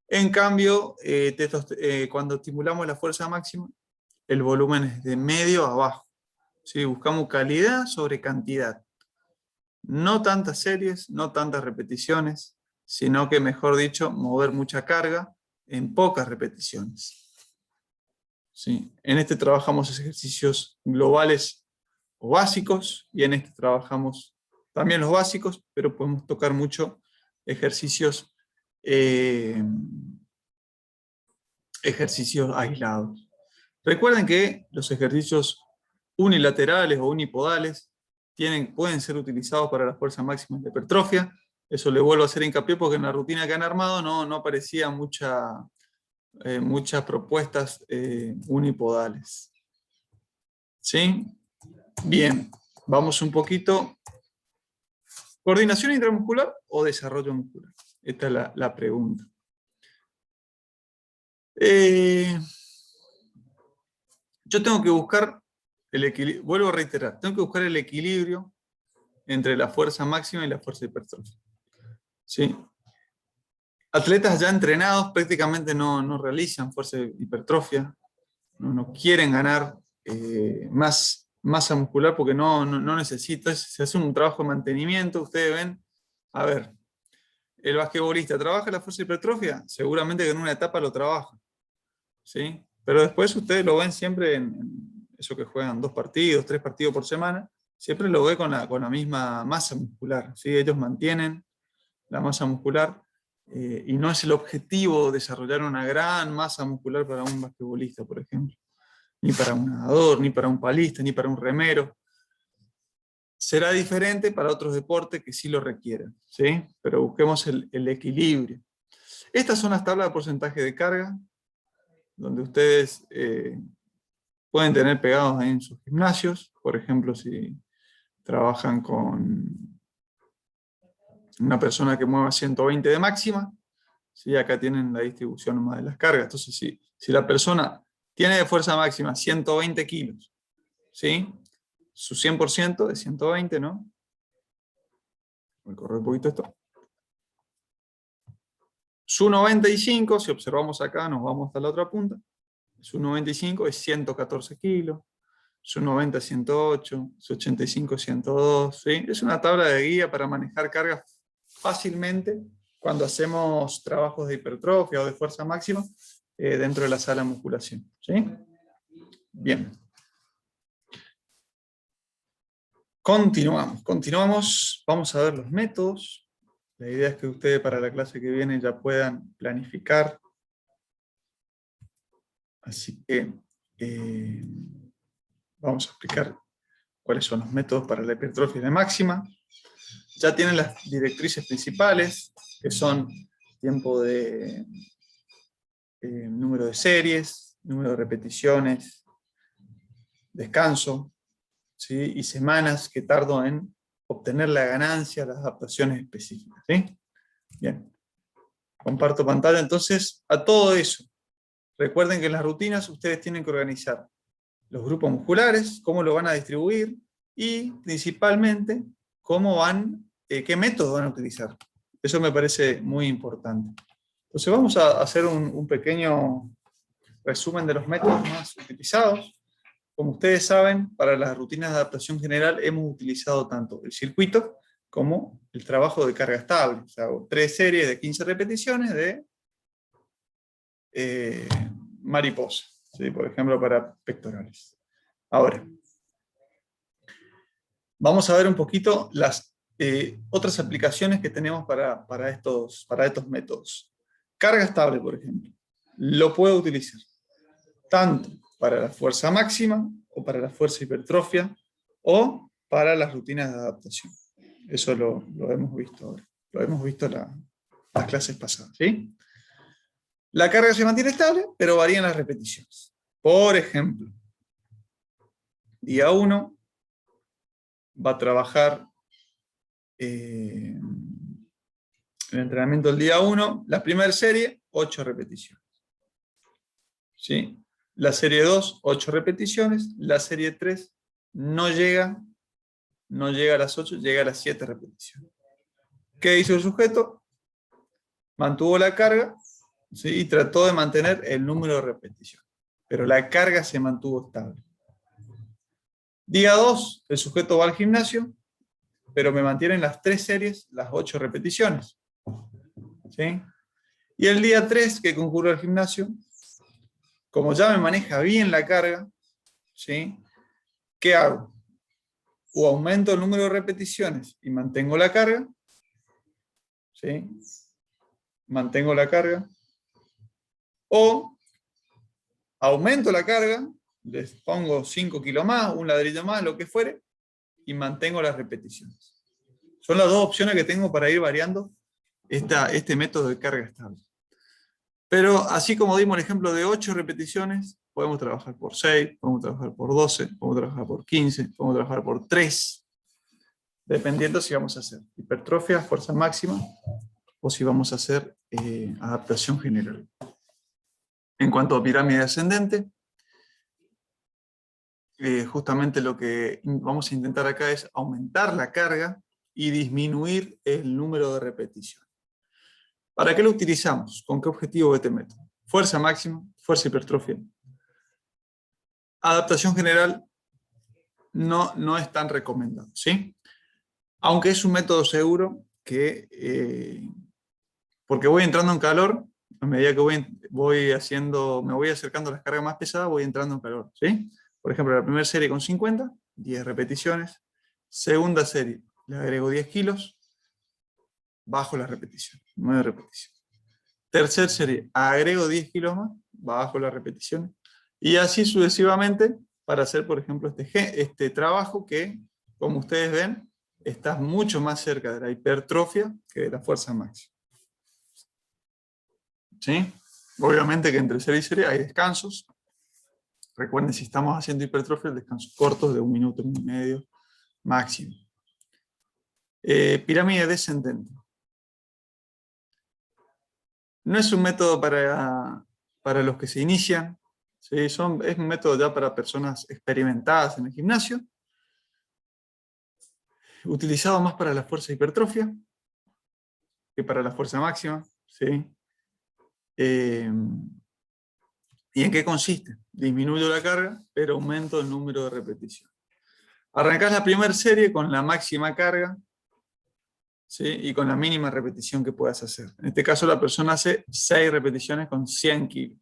S1: En cambio, cuando estimulamos la fuerza máxima, el volumen es de medio a bajo. ¿Sí? Buscamos calidad sobre cantidad. No tantas series, no tantas repeticiones, sino que, mejor dicho, mover mucha carga en pocas repeticiones. ¿Sí? En este trabajamos ejercicios globales o básicos, y en este trabajamos también los básicos, pero podemos tocar mucho ejercicios aislados. Recuerden que los ejercicios unilaterales o unipodales pueden ser utilizados para la fuerza máxima de hipertrofia. Eso le vuelvo a hacer hincapié porque en la rutina que han armado no aparecían muchas propuestas unipodales. ¿Sí? Bien, vamos un poquito. ¿Coordinación intramuscular o desarrollo muscular? Esta es la pregunta. Yo tengo que buscar el equilibrio, vuelvo a reiterar, tengo que buscar el equilibrio entre la fuerza máxima y la fuerza hipertrofia. ¿Sí? Atletas ya entrenados prácticamente no realizan fuerza hipertrofia, no quieren ganar más masa muscular porque no necesita, se hace un trabajo de mantenimiento. Ustedes ven, a ver, el basquetbolista trabaja la fuerza hipertrofia, seguramente que en una etapa lo trabaja, ¿sí? Pero después ustedes lo ven siempre en eso que juegan 2 partidos, 3 partidos por semana, siempre lo ve con la misma masa muscular, ¿sí? Ellos mantienen la masa muscular y no es el objetivo desarrollar una gran masa muscular para un basquetbolista, por ejemplo, ni para un nadador, ni para un palista, ni para un remero. Será diferente para otros deportes que sí lo requieren, ¿sí? Pero busquemos el equilibrio. Estas son las tablas de porcentaje de carga, donde ustedes pueden tener pegados ahí en sus gimnasios. Por ejemplo, si trabajan con una persona que mueva 120 de máxima, ¿sí? Acá tienen la distribución más de las cargas. Entonces, si la persona tiene de fuerza máxima 120 kilos, ¿sí? Su 100% es 120, ¿no? Voy a correr un poquito esto. Su 95, si observamos acá, nos vamos hasta la otra punta. Su 95 es 114 kilos. Su 90 es 108, su 85 es 102. ¿Sí? Es una tabla de guía para manejar cargas fácilmente cuando hacemos trabajos de hipertrofia o de fuerza máxima dentro de la sala de musculación. ¿Sí? Bien. Continuamos. Vamos a ver los métodos. La idea es que ustedes para la clase que viene ya puedan planificar. Así que vamos a explicar cuáles son los métodos para la hipertrofia de máxima. Ya tienen las directrices principales, que son tiempo de número de series, número de repeticiones, descanso, ¿sí? Y semanas que tardo en obtener la ganancia, las adaptaciones específicas. ¿Sí? Bien. Comparto pantalla. Entonces, a todo eso, recuerden que en las rutinas ustedes tienen que organizar los grupos musculares, cómo lo van a distribuir y principalmente qué métodos van a utilizar. Eso me parece muy importante. Entonces vamos a hacer un pequeño resumen de los métodos más utilizados. Como ustedes saben, para las rutinas de adaptación general hemos utilizado tanto el circuito como el trabajo de carga estable. O sea, hago 3 series de 15 repeticiones de mariposa, ¿sí? Por ejemplo, para pectorales. Ahora, vamos a ver un poquito las otras aplicaciones que tenemos para estos métodos. Carga estable, por ejemplo. Lo puedo utilizar tanto para la fuerza máxima, o para la fuerza hipertrofia, o para las rutinas de adaptación. Eso lo hemos visto ahora. Lo hemos visto en las clases pasadas. ¿Sí? La carga se mantiene estable, pero varían las repeticiones. Por ejemplo, día 1 va a trabajar el entrenamiento del día 1, la primera serie, 8 repeticiones. ¿Sí? La serie 2, 8 repeticiones. La serie 3 no llega a las 8, llega a las 7 repeticiones. ¿Qué hizo el sujeto? Mantuvo la carga, ¿sí? Y trató de mantener el número de repeticiones. Pero la carga se mantuvo estable. Día 2, el sujeto va al gimnasio, pero me mantienen las 3 series, las 8 repeticiones. ¿Sí? Y el día 3, que concurre al gimnasio, como ya me maneja bien la carga, ¿sí? ¿Qué hago? O aumento el número de repeticiones y mantengo la carga, ¿sí? Mantengo la carga, o aumento la carga, les pongo 5 kilos más, un ladrillo más, lo que fuere, y mantengo las repeticiones. Son las dos opciones que tengo para ir variando este método de carga estable. Pero así como dimos el ejemplo de 8 repeticiones, podemos trabajar por 6, podemos trabajar por 12, podemos trabajar por 15, podemos trabajar por 3, dependiendo si vamos a hacer hipertrofia, fuerza máxima, o si vamos a hacer adaptación general. En cuanto a pirámide ascendente, justamente lo que vamos a intentar acá es aumentar la carga y disminuir el número de repeticiones. ¿Para qué lo utilizamos? ¿Con qué objetivo este método? Fuerza máxima, fuerza hipertrofia. Adaptación general no es tan recomendado, ¿sí? Aunque es un método seguro que, porque voy entrando en calor, a medida que me voy acercando a las cargas más pesadas, voy entrando en calor, ¿sí? Por ejemplo, la primera serie con 50, 10 repeticiones. Segunda serie, le agrego 10 kilos, bajo la repetición, 9 repeticiones. Tercera serie, agrego 10 kilos más, bajo las repeticiones. Y así sucesivamente para hacer, por ejemplo, este trabajo que, como ustedes ven, está mucho más cerca de la hipertrofia que de la fuerza máxima. ¿Sí? Obviamente que entre serie y serie hay descansos. Recuerden, si estamos haciendo hipertrofia, descansos cortos de 1 minuto, 1 minuto y medio máximo. Pirámide descendente. No es un método para los que se inician, ¿sí? Es un método ya para personas experimentadas en el gimnasio, utilizado más para la fuerza hipertrofia que para la fuerza máxima, ¿sí? ¿Y en qué consiste? Disminuyo la carga, pero aumento el número de repeticiones. Arrancás la primera serie con la máxima carga, ¿sí? Y con la mínima repetición que puedas hacer. En este caso la persona hace 6 repeticiones con 100 kilos.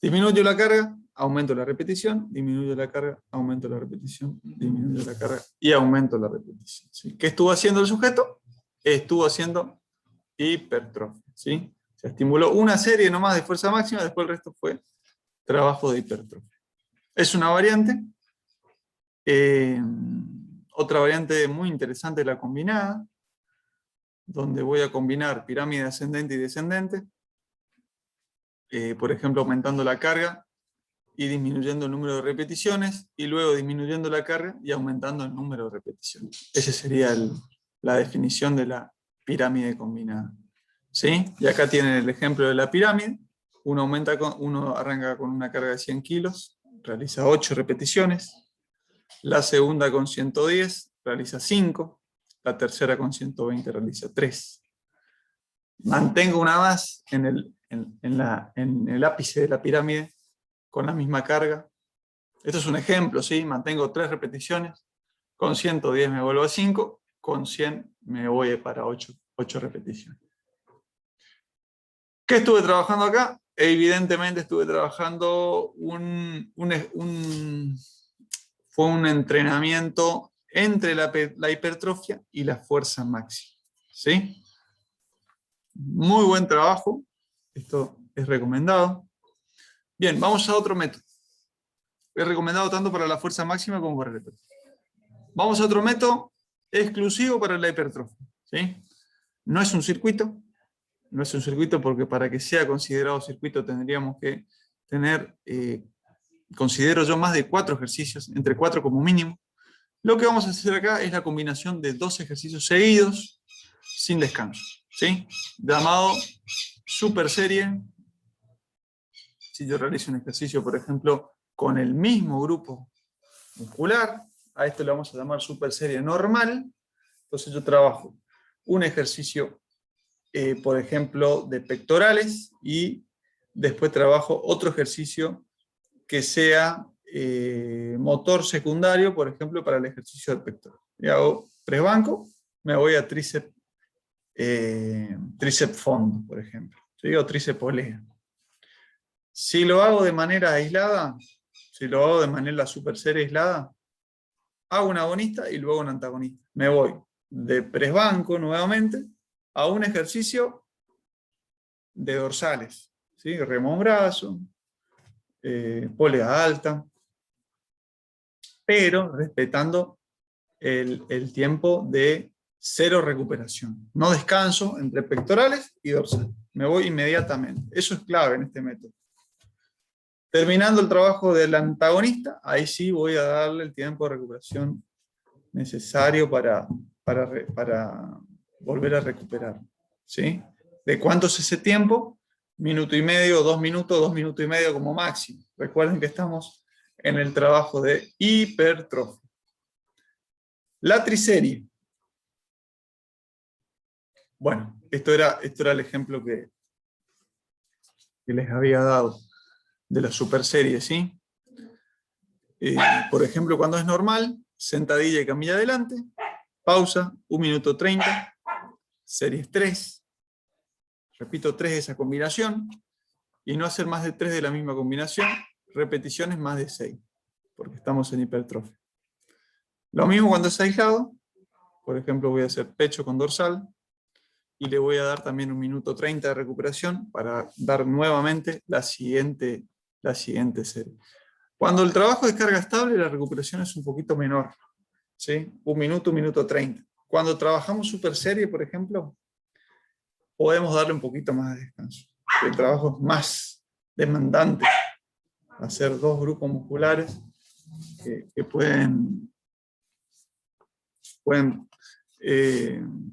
S1: Disminuyo la carga, aumento la repetición, disminuyo la carga, aumento la repetición, disminuyo la carga y aumento la repetición, ¿sí? ¿Qué estuvo haciendo el sujeto? Estuvo haciendo hipertrofia, ¿sí? Se estimuló una serie nomás de fuerza máxima, después el resto fue trabajo de hipertrofia. Es una variante. Otra variante muy interesante es la combinada, donde voy a combinar pirámide ascendente y descendente, por ejemplo aumentando la carga y disminuyendo el número de repeticiones, y luego disminuyendo la carga y aumentando el número de repeticiones. Esa sería la definición de la pirámide combinada. ¿Sí? Y acá tienen el ejemplo de la pirámide. Uno arranca con una carga de 100 kilos, realiza 8 repeticiones. La segunda con 110 realiza 5. La tercera con 120 realiza 3. Mantengo una más en el ápice de la pirámide con la misma carga. Esto es un ejemplo, ¿sí? Mantengo 3 repeticiones. Con 110 me vuelvo a 5. Con 100 me voy para 8 repeticiones. ¿Qué estuve trabajando acá? Evidentemente estuve trabajando fue un entrenamiento entre la hipertrofia y la fuerza máxima, ¿sí? Muy buen trabajo, esto es recomendado. Bien, vamos a otro método. Es recomendado tanto para la fuerza máxima como para la hipertrofia. Vamos a otro método exclusivo para la hipertrofia, ¿sí? No es un circuito, porque para que sea considerado circuito tendríamos que tener, considero yo, más de 4 ejercicios, entre 4 como mínimo. Lo que vamos a hacer acá es la combinación de 2 ejercicios seguidos, sin descanso, ¿sí? Llamado super serie. Si yo realizo un ejercicio, por ejemplo, con el mismo grupo muscular, a esto le vamos a llamar super serie normal. Entonces yo trabajo un ejercicio, por ejemplo, de pectorales, y después trabajo otro ejercicio que sea motor secundario, por ejemplo, para el ejercicio del pectoral. Y hago press banco, me voy a tríceps fondo, por ejemplo, ¿sí? O tríceps polea. Si lo hago de manera aislada, si lo hago de manera super serie aislada, hago un agonista y luego un antagonista. Me voy de press banco nuevamente a un ejercicio de dorsales, ¿sí? Remo en brazo, polea alta, pero respetando el tiempo de 0 recuperación. No descanso entre pectorales y dorsal. Me voy inmediatamente. Eso es clave en este método. Terminando el trabajo del antagonista, ahí sí voy a darle el tiempo de recuperación necesario para volver a recuperar. ¿Sí? ¿De cuánto es ese tiempo? Minuto y medio, 2 minutos, 2 minutos y medio como máximo. Recuerden que estamos en el trabajo de hipertrofia. La triserie. Bueno, esto era el ejemplo que les había dado de la superserie, ¿sí? Por ejemplo, cuando es normal, sentadilla y camilla adelante, pausa, 1 minuto 30, series 3, repito 3 de esa combinación, y no hacer más de 3 de la misma combinación, repeticiones más de 6, porque estamos en hipertrofia. Lo mismo cuando es aislado, por ejemplo voy a hacer pecho con dorsal, y le voy a dar también 1 minuto 30 de recuperación para dar nuevamente la siguiente serie. Cuando el trabajo de carga estable, la recuperación es un poquito menor, ¿sí? 1 minuto 30. Cuando trabajamos super serie, por ejemplo, podemos darle un poquito más de descanso. El trabajo es más demandante. Hacer 2 grupos musculares que pueden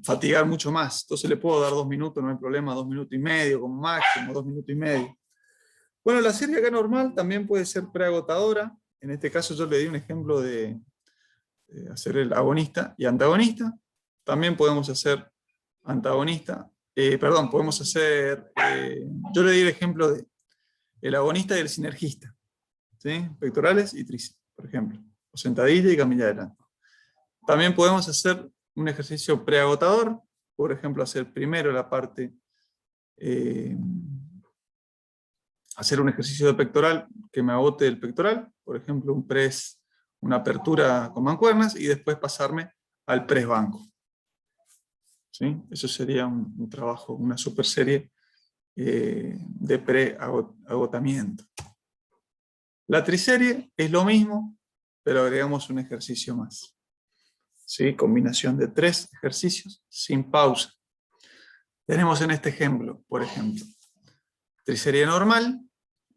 S1: fatigar mucho más. Entonces le puedo dar 2 minutos, no hay problema, 2 minutos y medio como máximo, 2 minutos y medio. Bueno, la serie acá normal también puede ser preagotadora. En este caso yo le di un ejemplo de hacer el agonista y antagonista. También podemos hacer antagonista. Podemos hacer... yo le di el ejemplo de el agonista y el sinergista. ¿Sí? Pectorales y tríceps, por ejemplo. O sentadilla y camilla adelante. También podemos hacer un ejercicio preagotador. Por ejemplo, hacer primero la parte... hacer un ejercicio de pectoral que me agote el pectoral, por ejemplo un press, una apertura con mancuernas, y después pasarme al press banco. ¿Sí? Eso sería un trabajo, una super serie de pre-agotamiento. La triserie es lo mismo, pero agregamos un ejercicio más. ¿Sí? Combinación de 3 ejercicios sin pausa. Tenemos en este ejemplo, por ejemplo, triserie normal,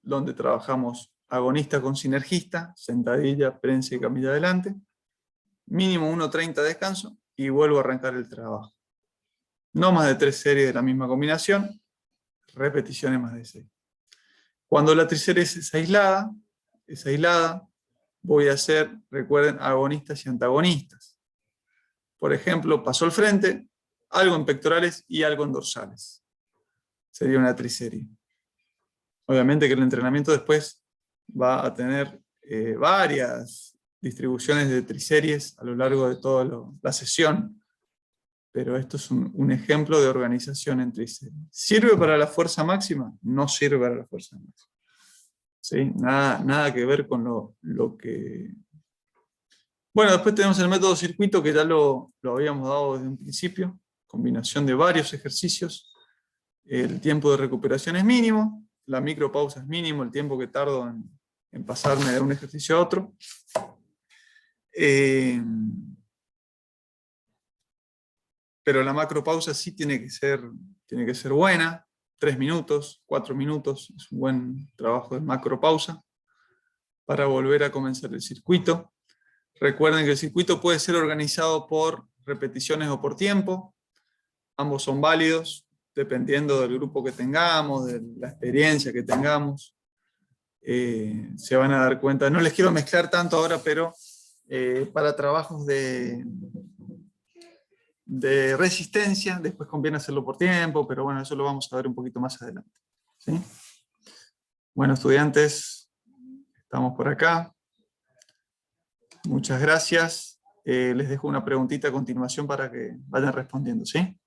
S1: donde trabajamos agonista con sinergista, sentadilla, prensa y camilla adelante, mínimo 1.30 de descanso, y vuelvo a arrancar el trabajo. No más de 3 series de la misma combinación, repeticiones más de 6. Cuando la triserie es aislada, voy a hacer, recuerden, agonistas y antagonistas. Por ejemplo, paso al frente, algo en pectorales y algo en dorsales. Sería una triserie. Obviamente que el entrenamiento después va a tener varias distribuciones de triseries a lo largo de toda la sesión, pero esto es un ejemplo de organización en triseries. ¿Sirve para la fuerza máxima? No sirve para la fuerza máxima. ¿Sí? Nada que ver con lo que... Bueno, después tenemos el método circuito, que ya lo habíamos dado desde un principio, combinación de varios ejercicios. El tiempo de recuperación es mínimo, la micropausa es mínimo, el tiempo que tardo en pasarme de un ejercicio a otro. Pero la macropausa sí tiene que ser buena, 3 minutos, 4 minutos, es un buen trabajo de macropausa para volver a comenzar el circuito. Recuerden que el circuito puede ser organizado por repeticiones o por tiempo, ambos son válidos, dependiendo del grupo que tengamos, de la experiencia que tengamos. Se van a dar cuenta, no les quiero mezclar tanto ahora, pero para trabajos de resistencia, después conviene hacerlo por tiempo, pero bueno, eso lo vamos a ver un poquito más adelante. ¿Sí? Bueno, estudiantes, estamos por acá. Muchas gracias. Les dejo una preguntita a continuación para que vayan respondiendo, ¿sí?